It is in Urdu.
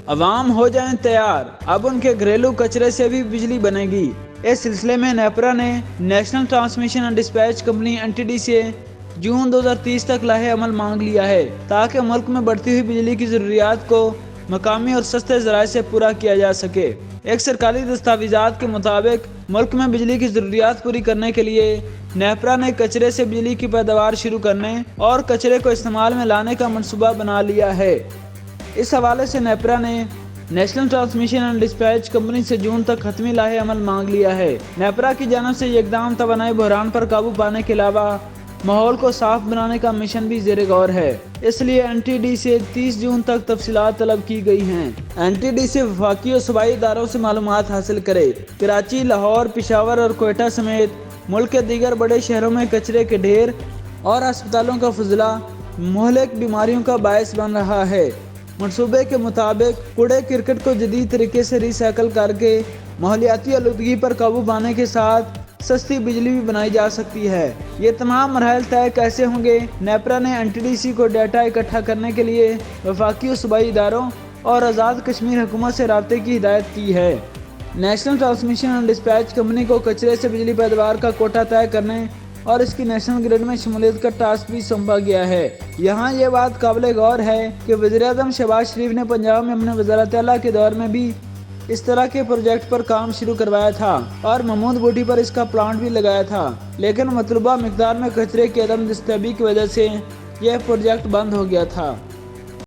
عوام ہو جائیں تیار، اب ان کے گھریلو کچرے سے بھی بجلی بنے گی۔ اس سلسلے میں نیپرا نے national transmission and dispatch company NTD سے جون 2030 تک لاہے عمل مانگ لیا ہے تاکہ ملک میں بڑھتی ہوئی بجلی کی ضروریات کو مقامی اور سستے ذرائع سے پورا کیا جا سکے۔ ایک سرکاری دستاویزات کے مطابق ملک میں بجلی کی ضروریات پوری کرنے کے لیے نیپرا نے کچرے سے بجلی کی پیداوار شروع کرنے اور کچرے کو استعمال میں لانے کا منصوبہ بنا لیا ہے۔ اس حوالے سے نیپرا نے national transmission and dispatch company سے جون تک حتمی لاہے عمل مانگ لیا ہے۔ نیپرا کی جانب سے یہ اقدام توانائی بحران پر قابو پانے کے علاوہ ماحول کو صاف بنانے کا مشن بھی زیر غور ہے، اس لیے NTD سے 30 جون تک تفصیلات طلب کی گئی ہیں۔ NTD سے وفاقی اور صوبائی اداروں سے معلومات حاصل کرے۔ کراچی، لاہور، پشاور اور کوئٹہ سمیت ملک کے دیگر بڑے شہروں میں کچرے کے ڈھیر اور ہسپتالوں کا فضلہ مہلک بیماریوں کا باعث بن رہا ہے۔ منصوبے کے مطابق کوڑے کرکٹ کو جدید طریقے سے ری سائیکل کر کے ماحولیاتی آلودگی پر قابو پانے کے ساتھ سستی بجلی بھی بنائی جا سکتی ہے۔ یہ تمام مراحل طے کیسے ہوں گے؟ نیپرا نے NTDC کو ڈیٹا اکٹھا کرنے کے لیے وفاقی اور صوبائی اداروں اور آزاد کشمیر حکومت سے رابطے کی ہدایت کی ہے۔ National transmission and dispatch company کو کچرے سے بجلی پیداوار کا کوٹا طے کرنے اور اس کی نیشنل گرڈ میں شمولیت کا ٹاسک بھی سونپا گیا ہے۔ یہاں یہ بات قابل غور ہے کہ وزیراعظم شہباز شریف نے پنجاب میں اپنے وزارت اعلیٰ کے دور میں بھی اس طرح کے پروجیکٹ پر کام شروع کروایا تھا اور محمود بوٹی پر اس کا پلانٹ بھی لگایا تھا، لیکن مطلوبہ مقدار میں کچرے کی عدم دستیابی کی وجہ سے یہ پروجیکٹ بند ہو گیا تھا۔